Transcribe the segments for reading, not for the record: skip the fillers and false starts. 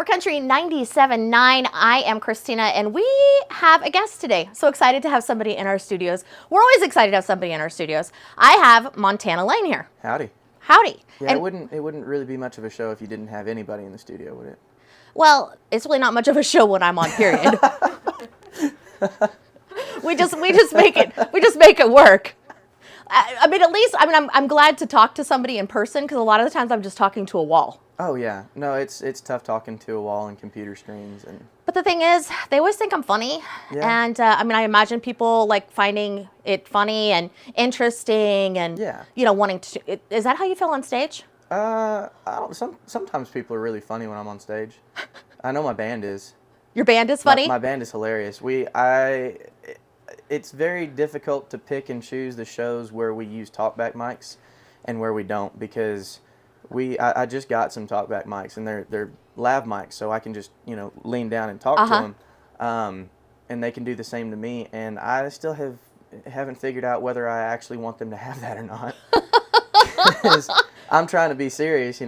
Country 97.9. I am Christina, and we have a guest today. So excited to have somebody in our studios. We're always excited to have somebody in our studios. I have Montana Lane here. Howdy. Howdy. Yeah, it wouldn't really be much of a show if you didn't have anybody in the studio, would it? Well, it's really not much of a show when I'm on, period. we just make it work. I'm glad to talk to somebody in person, because a lot of the times I'm just talking to a wall. Oh yeah, no, it's tough talking to a wall and computer screens and. But the thing is, they always think I'm funny, and I imagine people like finding it funny and interesting, and wanting to. Is that how you feel on stage? I don't. Sometimes people are really funny when I'm on stage. I know my band is. Your band is funny? My band is hilarious. It's very difficult to pick and choose the shows where we use talkback mics and where we don't, because I just got some talkback mics, and they're lav mics, so I can just lean down and talk to them, and they can do the same to me. And I still haven't figured out whether I actually want them to have that or not. Because I'm trying to be serious,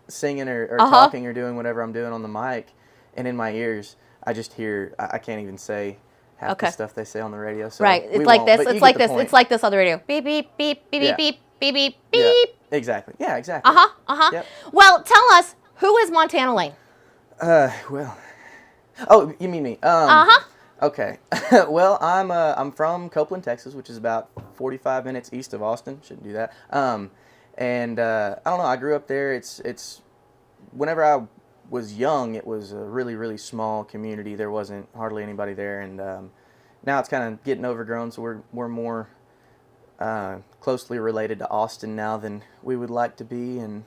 singing or talking or doing whatever I'm doing on the mic, and in my ears I just hear I can't even say half the stuff they say on the radio. So right, it's like this. It's like this. It's like this on the radio. Beep beep beep beep beep beep beep beep beep. Exactly. Yeah, exactly. Yep. Well, tell us, who is Montana Lane? Oh, you mean me? Okay. Well, I'm from Copeland, Texas, which is about 45 minutes east of Austin. Shouldn't do that. And I don't know. I grew up there. It's whenever I was young, it was a really, really small community. There wasn't hardly anybody there, and now it's kind of getting overgrown. So we're more closely related to Austin now than we would like to be. And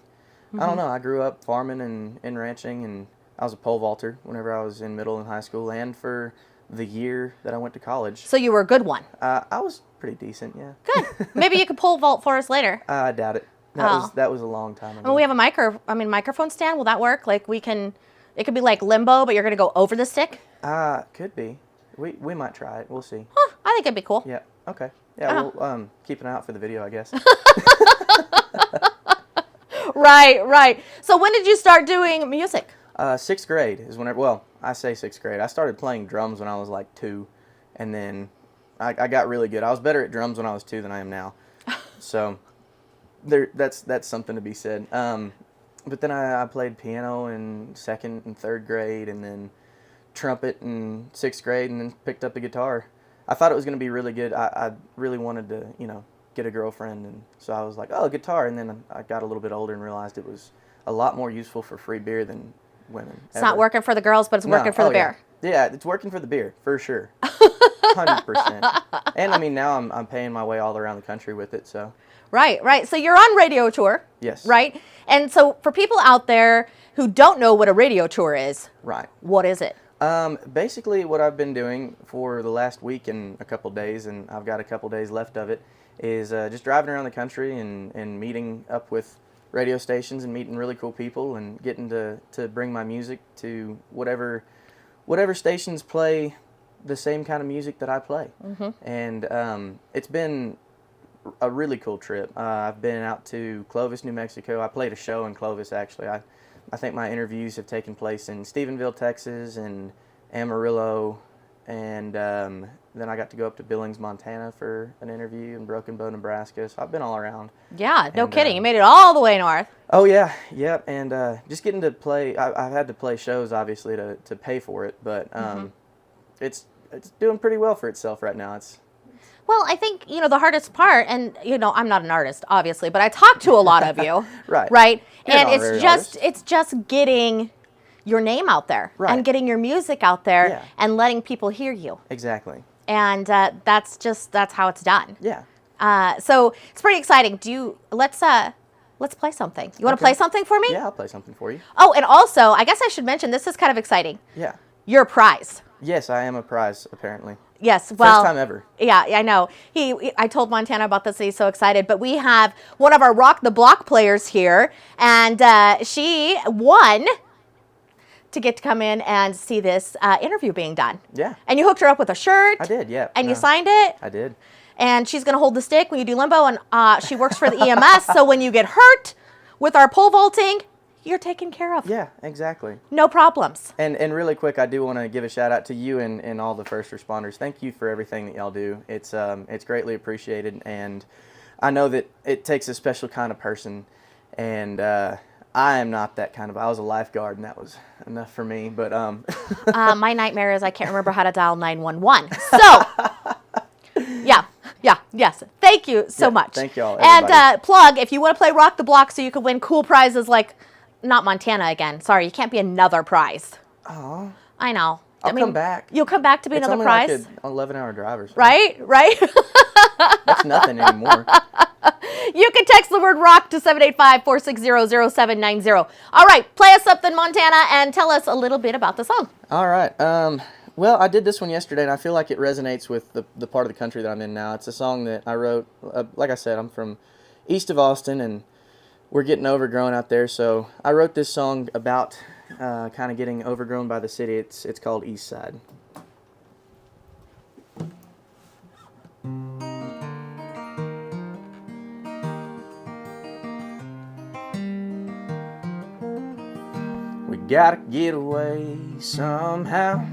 I don't know. I grew up farming and ranching, and I was a pole vaulter whenever I was in middle and high school, and for the year that I went to college. So you were a good one. I was pretty decent, yeah. Good. Maybe you could pole vault for us later. I doubt it. That was a long time ago. Well, we have a microphone stand. Will that work? Like it could be like limbo, but you're gonna go over the stick. Could be. We might try it. We'll see. Huh, I think it'd be cool. Yeah. Okay. Yeah. We'll keep an eye out for the video, I guess. Right. So when did you start doing music? 6th grade is whenever. Well, I say 6th grade. I started playing drums when I was like 2, and then I got really good. I was better at drums when I was 2 than I am now. So that's something to be said. But then I played piano in 2nd and 3rd grade, and then trumpet in 6th grade, and then picked up a guitar. I thought it was going to be really good. I really wanted to, get a girlfriend, and so I was like, oh, guitar. And then I got a little bit older and realized it was a lot more useful for free beer than women. It's not working for the girls, but it's working for the beer. Yeah, it's working for the beer, for sure. 100%. And now I'm paying my way all around the country with it, so. Right. So you're on radio tour. Yes. Right? And so for people out there who don't know what a radio tour is, right. What is it? Basically what I've been doing for the last week and a couple days, and I've got a couple days left of it, is just driving around the country and meeting up with radio stations and meeting really cool people and getting to bring my music to whatever stations play the same kind of music that I play. And it's been a really cool trip. I've been out to Clovis, New Mexico. I played a show in Clovis, actually. I think my interviews have taken place in Stephenville, Texas, and Amarillo, and then I got to go up to Billings, Montana for an interview, in Broken Bow, Nebraska. So I've been all around. Yeah, no kidding. You made it all the way north. Oh, yeah. Yep. And just getting to play, I've had to play shows, obviously, to pay for it, but it's doing pretty well for itself right now. Well, I think, the hardest part, and, I'm not an artist, obviously, but I talk to a lot of you. Right? And it's just getting your name out there and getting your music out there and letting people hear you. Exactly. And that's how it's done. Yeah. So it's pretty exciting. Let's play something. You want to play something for me? Yeah, I'll play something for you. Oh, and also, I guess I should mention, this is kind of exciting. Yeah. You're a prize. Yes, I am a prize, apparently. Yes, well. First time ever. Yeah, I know. I told Montana about this, and he's so excited. But we have one of our Rock the Block players here, and she won to get to come in and see this interview being done. Yeah. And you hooked her up with a shirt. I did, yeah. And you signed it. I did. And she's going to hold the stick when you do limbo, and she works for the EMS, so when you get hurt with our pole vaulting, you're taken care of. Yeah, exactly. No problems. And really quick, I do want to give a shout out to you and all the first responders. Thank you for everything that y'all do. It's greatly appreciated, and I know that it takes a special kind of person, and I am not that kind of. I was a lifeguard, and that was enough for me. But my nightmare is I can't remember how to dial 911. So yes. Thank you so much. Thank y'all. And plug, if you want to play Rock the Block so you can win cool prizes like, not Montana again. Sorry, you can't be another prize. Oh. I know. I'll come back. You'll come back to be another prize? It's only like an 11-hour drive or something. Right? That's nothing anymore. You can text the word rock to 785-460-0790. All right, play us something, Montana, and tell us a little bit about the song. All right. Well, I did this one yesterday, and I feel like it resonates with the part of the country that I'm in now. It's a song that I wrote. Like I said, I'm from east of Austin, and we're getting overgrown out there. So I wrote this song about kind of getting overgrown by the city. It's called East Side. We gotta get away somehow.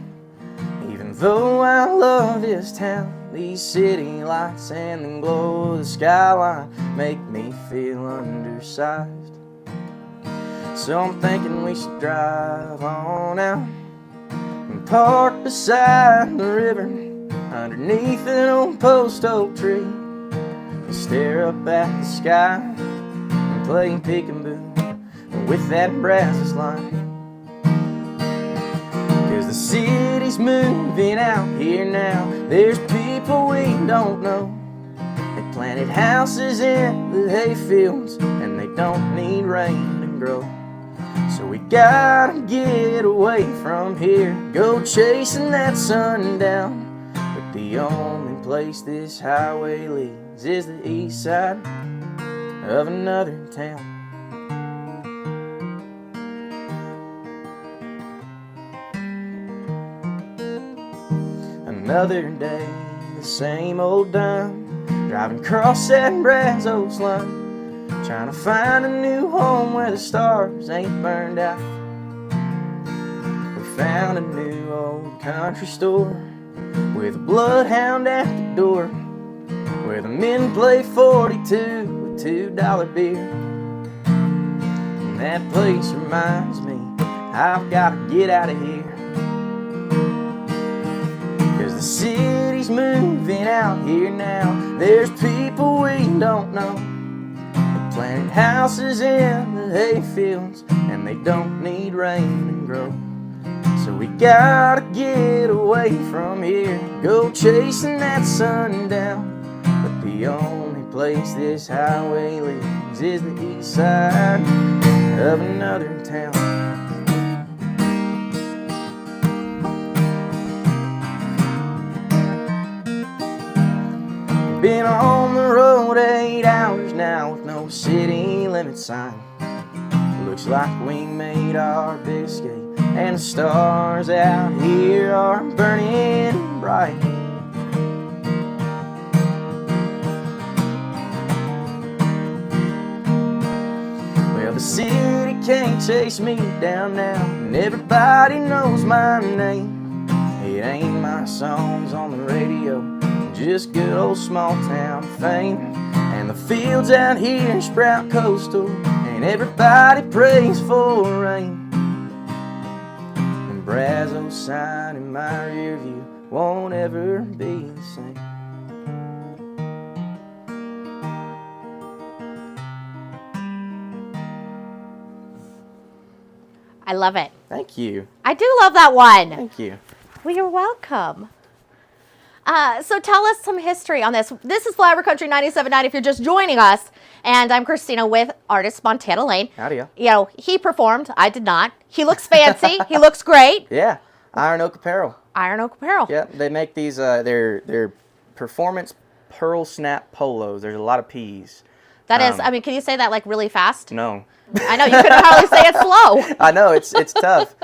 Even though I love this town, these city lights and the glow of the skyline make me feel undersized. So I'm thinking we should drive on out and park beside the river underneath an old post oak tree and stare up at the sky and play peekaboo with that brazos line. The city's moving out here now. There's people we don't know. They planted houses in the hayfields, and they don't need rain to grow. So we gotta get away from here, go chasing that sundown. But the only place this highway leads is the east side of another town. Another day, the same old dime, driving across that Brazos line, trying to find a new home where the stars ain't burned out. We found a new old country store with a bloodhound at the door, where the men play 42 with $2 beer. And that place reminds me I've got to get out of here. The city's moving out here now. There's people we don't know. They planted houses in the hayfields, and they don't need rain to grow. So we gotta get away from here, go chasing that sundown. But the only place this highway leads is the east side of another town. Been on the road 8 hours now with no city limit sign. Looks like we made our big escape, and the stars out here are burning bright. Well, the city can't chase me down now, and everybody knows my name. It ain't my songs on the radio, just good old small town fame. And the fields out here sprout coastal, and everybody prays for rain. And Brazos sign in my rear view won't ever be the same. I love it. Thank you. I do love that one. Thank you. Well, you're welcome. So tell us some history on this. This is Flyover Country 97.9 if you're just joining us. And I'm Christina with artist Montana Lane. Howdy. You know, he performed. I did not. He looks fancy. He looks great. Yeah. Iron Oak Apparel. Iron Oak Apparel. Yeah. They make these, they're performance pearl snap polos. There's a lot of P's. That is, I mean, can you say that like really fast? No. I know, you couldn't hardly say it slow. I know, it's tough.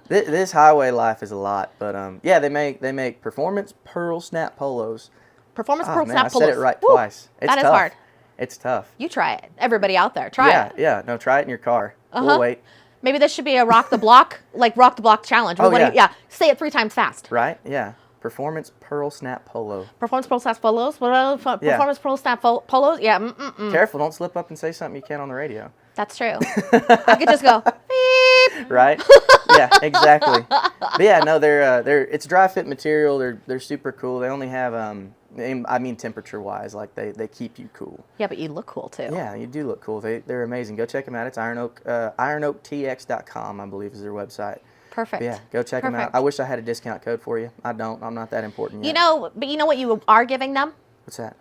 This highway life is a lot, but yeah, they make performance pearl snap polos. Performance pearl snap I polos. said it right twice. It's that is tough. hard. It's tough. You try it. Everybody out there, try it. Yeah. No, try it in your car. We'll wait. Maybe this should be a rock the block, rock the block challenge. Yeah. Say it 3 times fast. Right? Yeah. Performance Pearl Snap Polo. Performance Pearl Snap Polos? Performance Pearl Snap Polos? Yeah. Careful, don't slip up and say something you can't on the radio. That's true. I could just go, beep. Right? Yeah, exactly. But yeah, no, they're it's dry fit material. They're super cool. They only have I mean temperature wise, like they keep you cool. Yeah, but you look cool too. Yeah, you do look cool. They're amazing. Go check them out. It's ironoaktx.com, I believe is their website. Perfect. But yeah, go check them out. I wish I had a discount code for you. I don't. I'm not that important yet. But you know what you are giving them? What's that?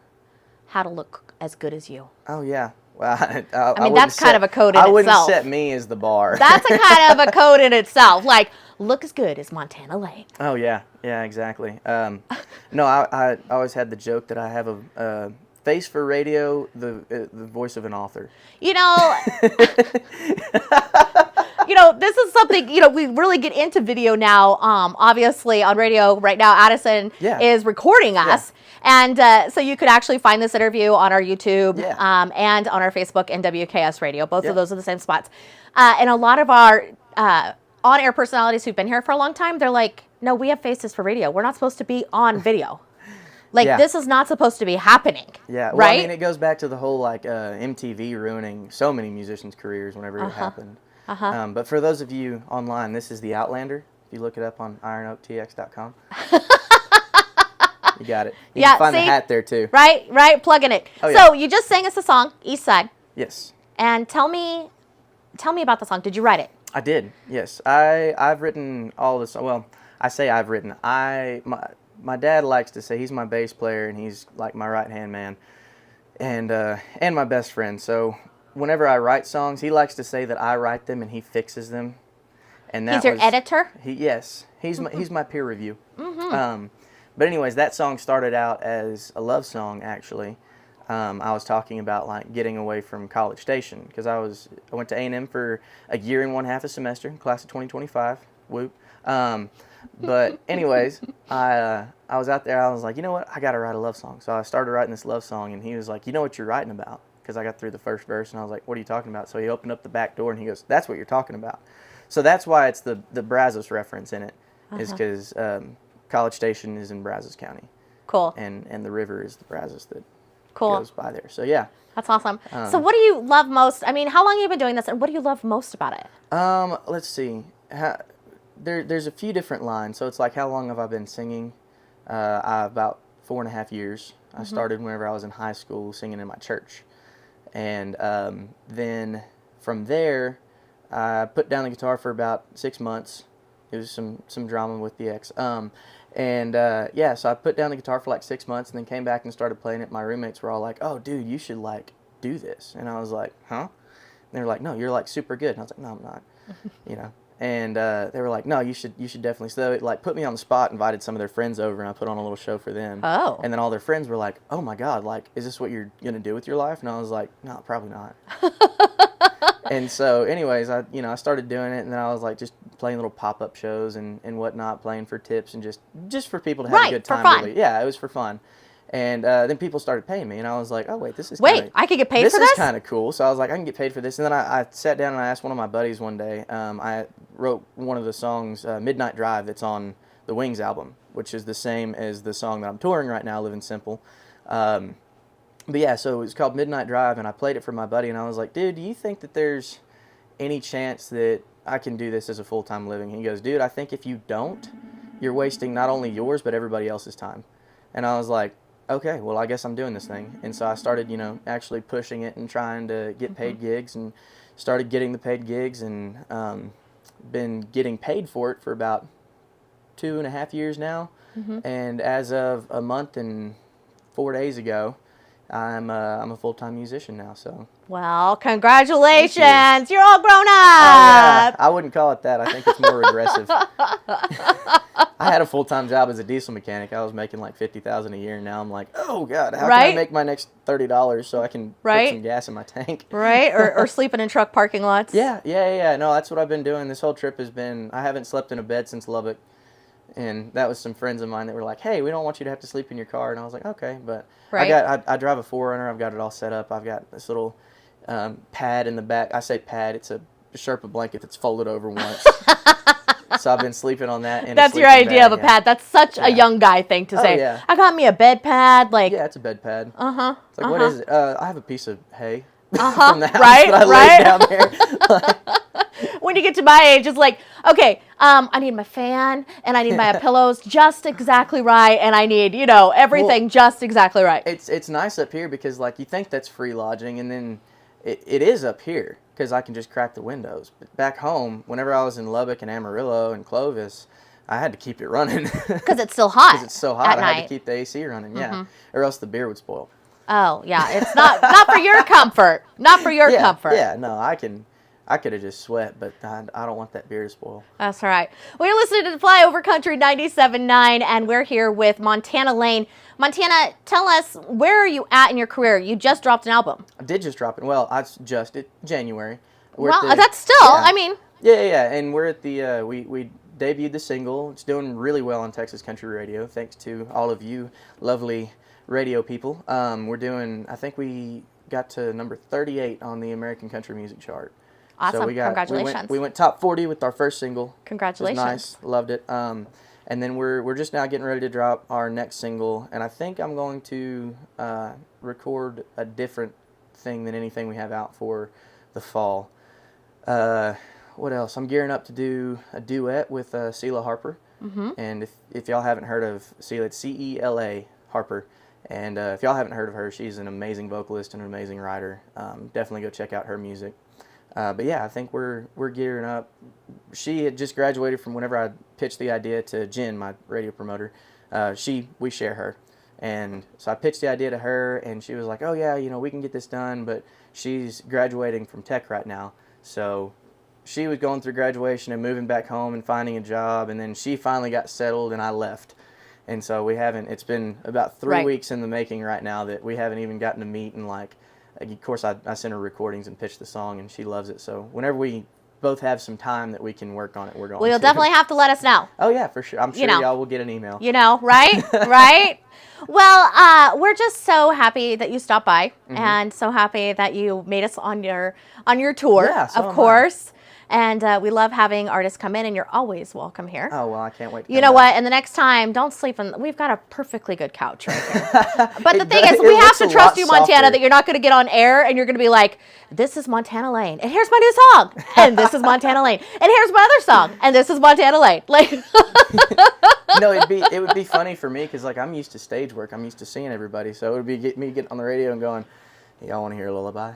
How to look as good as you. Oh yeah. Well, I mean, that's kind of a code in itself. I wouldn't set me as the bar. That's a kind of a code in itself. Like, look as good as Montana Lane. Oh, yeah. Yeah, exactly. No, I always had the joke that I have a face for radio, the voice of an author. This is something, we really get into video now. Obviously, on radio right now, Addison is recording us. Yeah. And so you could actually find this interview on our YouTube and on our Facebook and WKS Radio. Both of those are the same spots. And a lot of our on-air personalities who've been here for a long time, they're like, no, we have faces for radio. We're not supposed to be on video. This is not supposed to be happening. Yeah, well, right? I mean, it goes back to the whole, MTV ruining so many musicians' careers whenever it happened. But for those of you online, this is The Outlander. If you look it up on ironoaktx.com. You got it. You can find the hat there, too. Right, plugging it. Oh, so you just sang us a song, East Side. Yes. And tell me about the song. Did you write it? I did, yes. I've written all this. Well, I say I've written. My dad likes to say he's my bass player, and he's like my right-hand man and my best friend. So whenever I write songs, he likes to say that I write them and he fixes them. And he's your editor? Yes. He's my peer review. But anyways, that song started out as a love song, actually. I was talking about getting away from College Station because I went to A&M for a year and 1/2 a semester, class of 2025. Whoop. But anyways, I was out there. I was like, you know what? I got to write a love song. So I started writing this love song, and he was like, you know what you're writing about? Because I got through the first verse, and I was like, what are you talking about? So he opened up the back door, and he goes, that's what you're talking about. So that's why it's the Brazos reference in it, is because College Station is in Brazos County. Cool. And the river is the Brazos that goes by there. So yeah. That's awesome. So what do you love most? I mean, how long have you been doing this, and what do you love most about it? Let's see. There's a few different lines. So it's like, how long have I been singing? About 4.5 years. I started whenever I was in high school singing in my church. And then from there, I put down the guitar for about 6 months. It was some drama with the ex. So I put down the guitar for 6 months and then came back and started playing it. My roommates were all like, oh, dude, you should do this. And I was like, huh? And they were like, no, you're super good. And I was like, no, I'm not, And they were like, no, you should definitely. So it put me on the spot, invited some of their friends over, and I put on a little show for them. Oh. And then all their friends were like, oh my God, is this what you're going to do with your life? And I was like, no, probably not. And so anyways, I started doing it, and then I was just playing little pop-up shows and whatnot, playing for tips and just for people to have a good time. For fun. Really. Yeah, it was for fun. And then people started paying me, and I was like, oh, wait, this is I could get paid for this? This is kind of cool. So I was like, I can get paid for this. And then I sat down and I asked one of my buddies one day. I wrote one of the songs, Midnight Drive, that's on the Wings album, which is the same as the song that I'm touring right now, Living Simple. But yeah, so it was called Midnight Drive, and I played it for my buddy, and I was like, dude, do you think that there's any chance that I can do this as a full-time living? And he goes, dude, I think if you don't, you're wasting not only yours, but everybody else's time. And I was like, okay, well, I guess I'm doing this thing. And so I started, actually pushing it and trying to get paid gigs, and started getting the paid gigs, and been getting paid for it for about 2.5 years now. And as of a month and 4 days ago, I'm a full-time musician now. So. Well, congratulations! You're all grown up. Yeah. I wouldn't call it that. I think it's more regressive. I had a full-time job as a diesel mechanic. I was making $50,000 a year, and now I'm like, oh God, how can I make my next $30 so I can put some gas in my tank? Right, or sleeping in truck parking lots. Yeah. No, that's what I've been doing. This whole trip has been. I haven't slept in a bed since Lubbock. and that was some friends of mine that were like, hey, we don't want you to have to sleep in your car. And I was like, okay, but right. I drive a 4Runner. I've got it all set up. I've got this little pad in the back. I say pad. It's a Sherpa blanket that's folded over once. So I've been sleeping on that. That's your idea of a pad. That's such a young guy thing to say. Yeah. I got me a bed pad. Like, yeah, it's a bed pad. Uh-huh. It's like, what is it? I have a piece of hay uh-huh. from the house right, that I laid down there. When you get to my age, it's like, okay, I need my fan, and I need my pillows just exactly right, and I need, everything just exactly right. It's nice up here because, like, you think that's free lodging, and then it is up here because I can just crack the windows. But back home, whenever I was in Lubbock and Amarillo and Clovis, I had to keep it running. Because it's still hot. Because it's so hot, I had to keep the AC running, or else the beer would spoil. Oh, yeah, it's not for your comfort. Not for your comfort. Yeah, no, I could have just sweat, but I don't want that beer to spoil. That's all right. Well, you're listening to Flyover Country 97.9, and we're here with Montana Lane. Montana, tell us, where are you at in your career? You just dropped an album. I did just drop it. Well, January. That's still, I mean. Yeah, and we're at the, we debuted the single. It's doing really well on Texas Country Radio, thanks to all of you lovely radio people. I think we got to number 38 on the American Country Music Chart. Awesome. So Congratulations. We went top 40 with our first single. Congratulations. It was nice. Loved it. And then we're just now getting ready to drop our next single, and I think I'm going to record a different thing than anything we have out for the fall. What else? I'm gearing up to do a duet with Cela Harper. Mm-hmm. And if y'all haven't heard of Cela, it's Cela Harper. And if y'all haven't heard of her, she's an amazing vocalist and an amazing writer. Definitely go check out her music. But yeah, I think we're gearing up. She had just graduated from whenever I pitched the idea to Jen, my radio promoter. We share her. And so I pitched the idea to her, and she was like, oh yeah, we can get this done, but she's graduating from tech right now. So she was going through graduation and moving back home and finding a job, and then she finally got settled and I left. And so it's been about 3 weeks in the making right now that we haven't even gotten to meet, and of course I sent her recordings and pitched the song, and she loves it. So whenever we both have some time that we can work on it, we're going to. Well, you'll definitely have to let us know. Oh yeah, for sure. I'm sure y'all will get an email. Right? Right? Well, we're just so happy that you stopped by, and so happy that you made us on your tour, yeah, so of course. And we love having artists come in, and you're always welcome here. Oh, well, I can't wait to You know what? And the next time, don't sleep in. We've got a perfectly good couch right here. But the thing is, we have to trust you, Montana, that you're not going to get on air and you're going to be like, this is Montana Lane, and here's my new song, and this is Montana Lane, and here's my other song, and this is Montana Lane. Like, no, it would be funny for me because I'm used to stage work. I'm used to seeing everybody, so it would be me getting on the radio and going, hey, y'all want to hear a lullaby?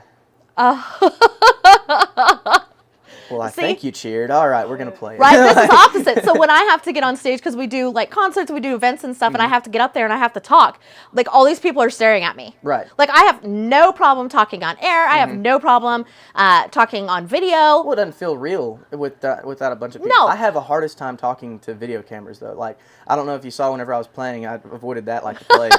Well, I think you cheered. All right, we're going to play it. Right? This is opposite. So when I have to get on stage, because we do concerts, we do events and stuff, and I have to get up there and I have to talk, all these people are staring at me. Right. I have no problem talking on air. I have no problem talking on video. Well, it doesn't feel real without a bunch of people. No. I have a hardest time talking to video cameras, though. I don't know if you saw whenever I was playing, I avoided that like the plague.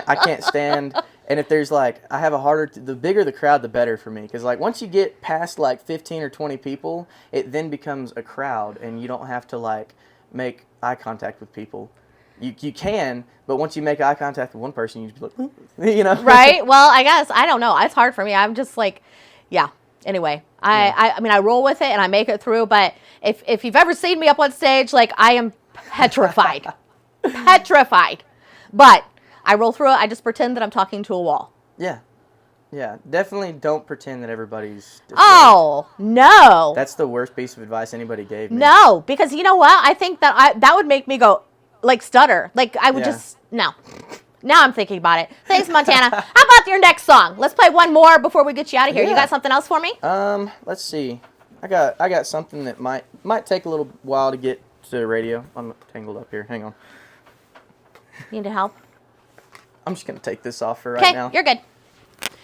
I can't stand... And if there's I have the bigger the crowd, the better for me. Because once you get past 15 or 20 people, it then becomes a crowd, and you don't have to make eye contact with people. You can, but once you make eye contact with one person, you just be like, Right? Well, I guess, I don't know. It's hard for me. I'm just yeah. Anyway, I mean, I roll with it and I make it through. But if you've ever seen me up on stage, I am petrified. Petrified. But I roll through it. I just pretend that I'm talking to a wall. Yeah. Yeah. Definitely don't pretend that everybody's... Oh, no. That's the worst piece of advice anybody gave me. No, because you know what? I think that would make me go, stutter. I would just... No. Now I'm thinking about it. Thanks, Montana. How about your next song? Let's play one more before we get you out of here. Yeah. You got something else for me? Let's see. I got something that might take a little while to get to the radio. I'm tangled up here. Hang on. You need help? I'm just going to take this off for right now. Okay, you're good.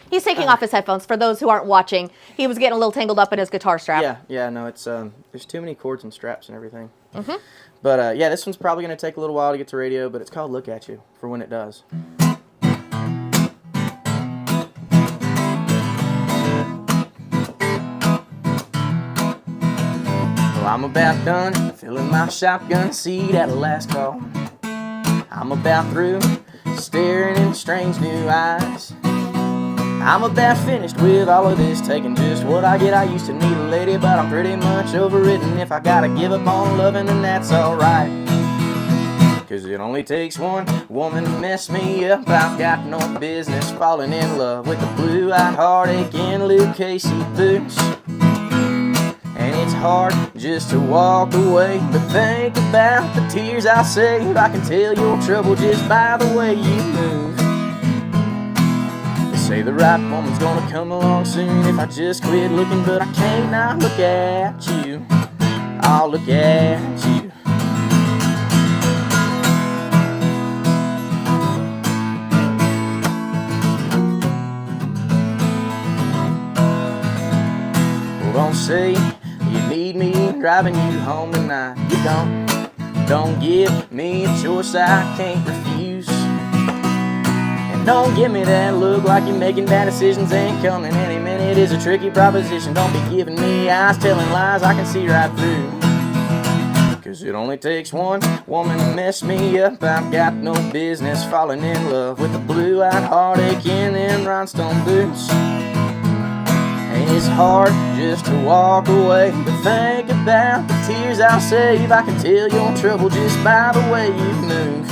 He's taking off his headphones. For those who aren't watching, he was getting a little tangled up in his guitar strap. Yeah, no, it's there's too many cords and straps and everything. Mm-hmm. But this one's probably going to take a little while to get to radio, but it's called Look At You, for when it does. Well, I'm about done filling my shotgun seat at a last call. I'm about through staring in strange new eyes. I'm about finished with all of this, taking just what I get. I used to need a lady, but I'm pretty much over it. And if I gotta give up on loving, then that's alright. 'Cause it only takes one woman to mess me up. I've got no business falling in love with the blue-eyed heartache and Luke Casey boots. And it's hard just to walk away, but think about the tears I'll save. I can tell your trouble just by the way you move. They say the right woman's gonna come along soon if I just quit looking, but I can't not look at you. I'll look at you. Don't say you need me driving you home tonight. You don't give me a choice I can't refuse. And don't give me that look like you're making bad decisions. Ain't coming any minute is a tricky proposition. Don't be giving me eyes telling lies I can see right through. 'Cause it only takes one woman to mess me up. I've got no business falling in love with the blue-eyed heartache in them rhinestone boots. And it's hard just to walk away, but think about the tears I'll save. I can tell your trouble just by the way you move.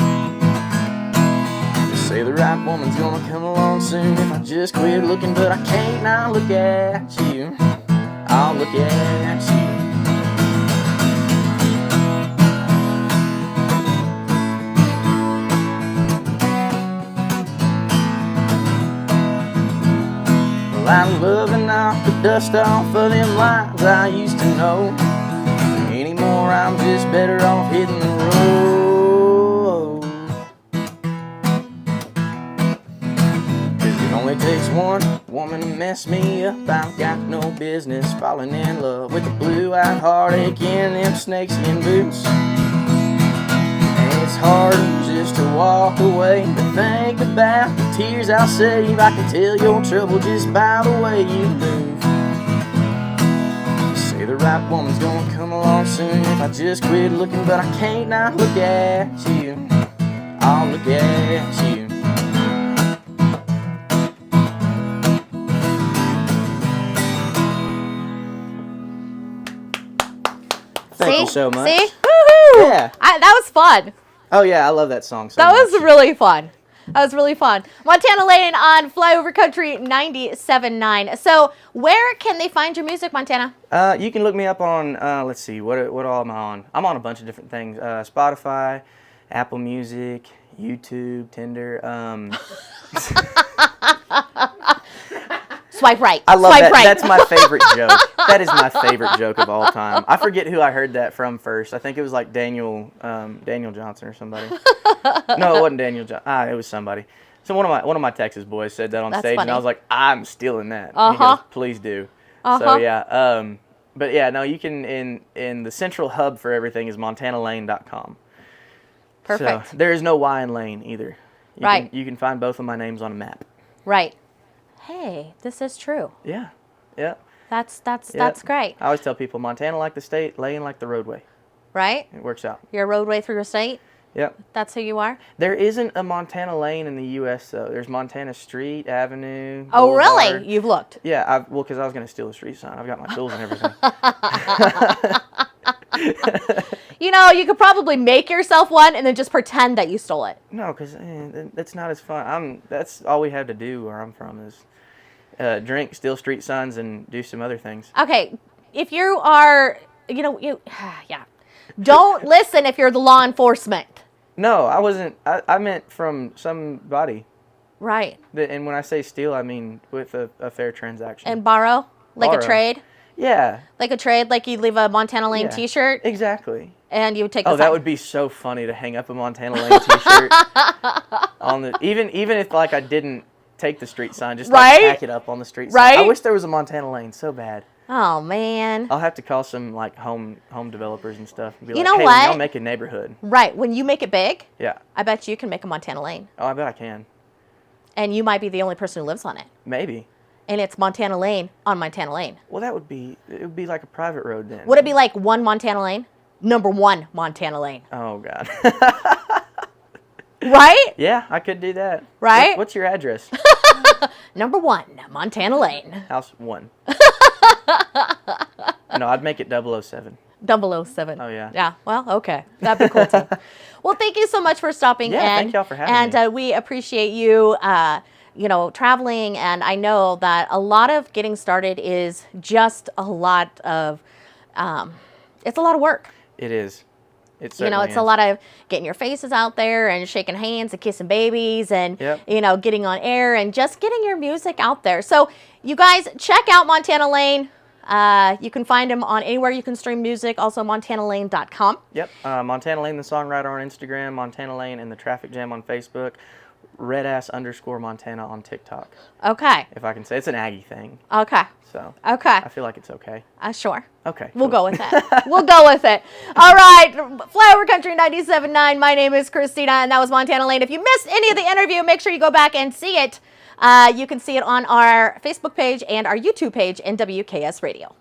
They say the right woman's gonna come along soon if I just quit looking, but I can't not look at you. I'll look at you. I'm loving off the dust off of them lines I used to know. Anymore, I'm just better off hitting the road. 'Cause it only takes one woman to mess me up. I've got no business falling in love with the blue-eyed heartache in them snakeskin boots. And it's hard just to walk away, but think about the tears I'll save. I can tell your trouble just by the way you move. Say the right woman's gonna come along soon if I just quit looking, but I can't not look at you. I'll look at you. Thank you so much. See? Woohoo! Yeah. That was fun. Oh yeah, I love that song so much. That was really fun. Montana Lane on Flyover Country 97.9. So where can they find your music, Montana? You can look me up on, let's see, what all am I on? I'm on a bunch of different things. Spotify, Apple Music, YouTube, Tinder. Swipe right. I love that. Right. That's my favorite joke. That is my favorite joke of all time. I forget who I heard that from first. I think it was like Daniel Johnson or somebody. No, it wasn't Daniel Johnson. It was somebody. So one of my Texas boys said that on stage, funny. And I was like, I'm stealing that. He goes, please do. So yeah, but yeah, no, you can in the central hub for everything is montanalane.com. Perfect. So there is no Y in Lane either. You can find both of my names on a map. Right. Hey, this is true. Yeah. Yeah. That's great. I always tell people Montana like the state, Lane like the roadway. Right? It works out. You're a roadway through your state? Yep. That's who you are? There isn't a Montana Lane in the U.S. though. There's Montana Street, Avenue. Oh, Boulevard. really? You've looked? Yeah. Because I was going to steal a street sign. I've got my tools and everything. You know, you could probably make yourself one and then just pretend that you stole it. No, because that's not as fun. That's all we have to do where I'm from is drink, steal street signs, and do some other things. Okay, if you are, yeah. Don't listen if you're the law enforcement. No, I wasn't. I meant from somebody. Right. And when I say steal, I mean with a fair transaction. And borrow? Like a trade? Yeah. Like a trade, like you'd leave a Montana Lane t-shirt? Exactly. And you would take the sign. That would be so funny to hang up a Montana Lane t-shirt on the even if like I didn't take the street sign, just like tack it up on the street sign. Right? I wish there was a Montana Lane so bad. Oh man. I'll have to call some like home developers and stuff and be like, hey, what? I'll make a neighborhood. Right. When you make it big, yeah. I bet you can make a Montana Lane. Oh, I bet I can. And you might be the only person who lives on it. Maybe. and it's Montana Lane on Montana Lane. Well, it would be like a private road then. Would it be like 1 Montana Lane? Number 1 Montana Lane. Oh, God. Right? Yeah, I could do that. Right? What's your address? Number 1 Montana Lane. House 1. No, I'd make it 007. 007. Oh, yeah. Yeah, well, okay. That'd be cool, too. Well, thank you so much for stopping in. Yeah, thank y'all for having me. And we appreciate you, traveling. And I know that a lot of getting started is just a lot of, it's a lot of work. It is. It's a lot of getting your faces out there and shaking hands and kissing babies and, getting on air and just getting your music out there. So you guys check out Montana Lane. You can find him on anywhere you can stream music, also montanalane.com. Yep. Montana Lane, the songwriter, on Instagram, Montana Lane and the Traffic Jam on Facebook, redass_Montana on TikTok. Okay. If I can say. It's an Aggie thing. Okay. So. Okay. I feel like it's okay. Sure. Okay. We'll go with it. We'll go with it. All right. Flyover Country 97.9. My name is Christina, and that was Montana Lane. If you missed any of the interview, make sure you go back and see it. You can see it on our Facebook page and our YouTube page, NWKS Radio.